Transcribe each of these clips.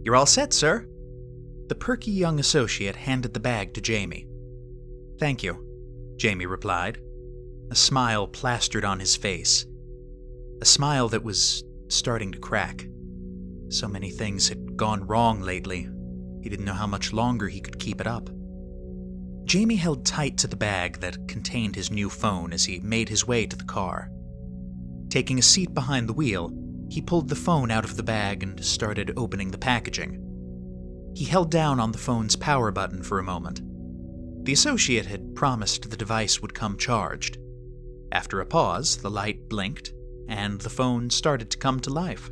"You're all set, sir." The perky young associate handed the bag to Jamie. "Thank you," Jamie replied. A smile plastered on his face. A smile that was starting to crack. So many things had gone wrong lately. He didn't know how much longer he could keep it up. Jamie held tight to the bag that contained his new phone as he made his way to the car. Taking a seat behind the wheel, he pulled the phone out of the bag and started opening the packaging. He held down on the phone's power button for a moment. The associate had promised the device would come charged. After a pause, the light blinked, and the phone started to come to life.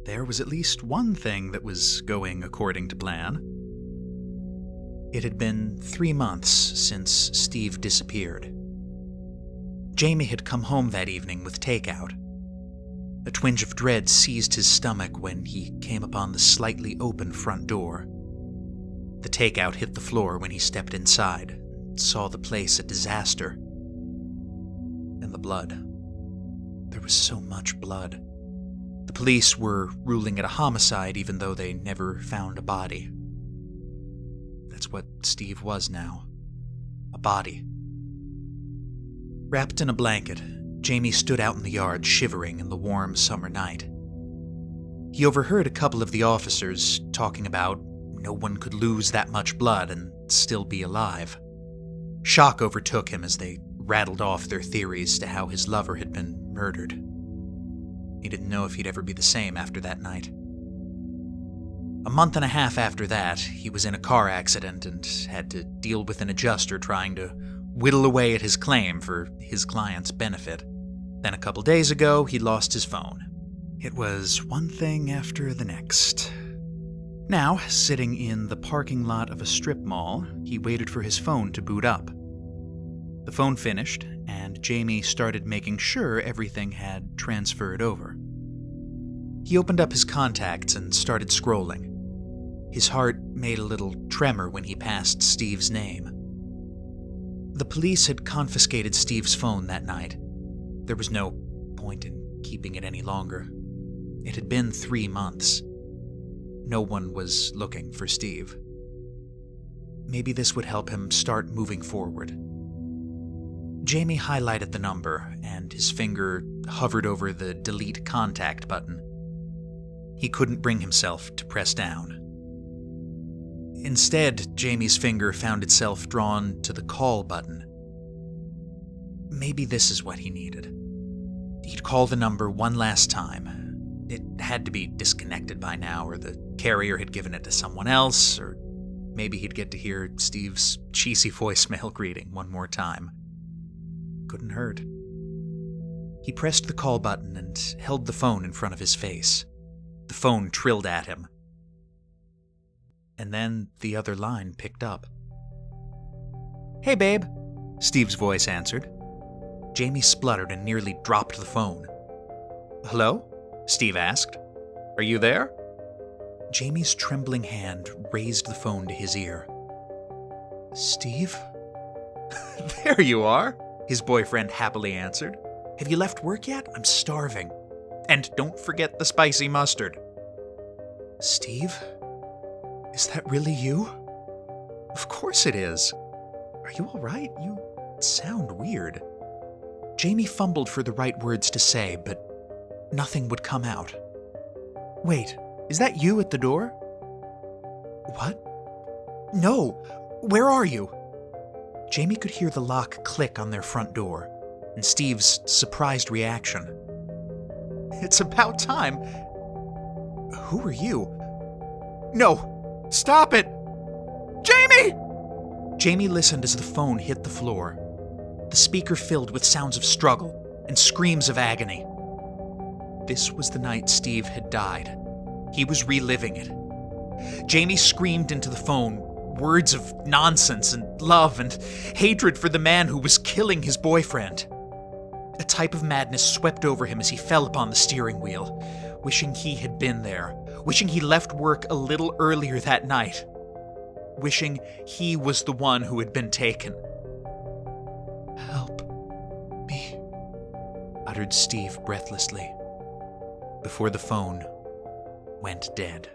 There was at least one thing that was going according to plan. It had been 3 months since Steve disappeared. Jamie had come home that evening with takeout. A twinge of dread seized his stomach when he came upon the slightly open front door. The takeout hit the floor when he stepped inside and saw the place a disaster. And the blood. There was so much blood. The police were ruling it a homicide even though they never found a body. That's what Steve was now. A body. Wrapped in a blanket, Jamie stood out in the yard shivering in the warm summer night. He overheard a couple of the officers talking about no one could lose that much blood and still be alive. Shock overtook him as they rattled off their theories to how his lover had been murdered. He didn't know if he'd ever be the same after that night. A month and a half after that, he was in a car accident and had to deal with an adjuster trying to whittle away at his claim for his client's benefit. Then a couple days ago, he lost his phone. It was one thing after the next. Now, sitting in the parking lot of a strip mall, he waited for his phone to boot up. The phone finished, and Jamie started making sure everything had transferred over. He opened up his contacts and started scrolling. His heart made a little tremor when he passed Steve's name. The police had confiscated Steve's phone that night. There was no point in keeping it any longer. It had been 3 months. No one was looking for Steve. Maybe this would help him start moving forward. Jamie highlighted the number, and his finger hovered over the delete contact button. He couldn't bring himself to press down. Instead, Jamie's finger found itself drawn to the call button. Maybe this is what he needed. He'd call the number one last time. It had to be disconnected by now, or the carrier had given it to someone else, or maybe he'd get to hear Steve's cheesy voicemail greeting one more time. Couldn't hurt. He pressed the call button and held the phone in front of his face. The phone trilled at him. And then the other line picked up. "Hey, babe," Steve's voice answered. Jamie spluttered and nearly dropped the phone. "Hello?" Steve asked. "Are you there?" Jamie's trembling hand raised the phone to his ear. "Steve?" "There you are," his boyfriend happily answered. "Have you left work yet? I'm starving. And don't forget the spicy mustard." "Steve? Is that really you?" "Of course it is. Are you all right? You sound weird." Jamie fumbled for the right words to say, but nothing would come out. "Wait, is that you at the door?" "What? No! Where are you?" Jamie could hear the lock click on their front door, and Steve's surprised reaction. "It's about time." "Who are you?" "No! Stop it! Jamie!" Jamie listened as the phone hit the floor. The speaker filled with sounds of struggle and screams of agony. This was the night Steve had died. He was reliving it. Jamie screamed into the phone words of nonsense and love and hatred for the man who was killing his boyfriend. A type of madness swept over him as he fell upon the steering wheel, wishing he had been there, wishing he left work a little earlier that night, wishing he was the one who had been taken. "Help me," uttered Steve breathlessly, before the phone went dead.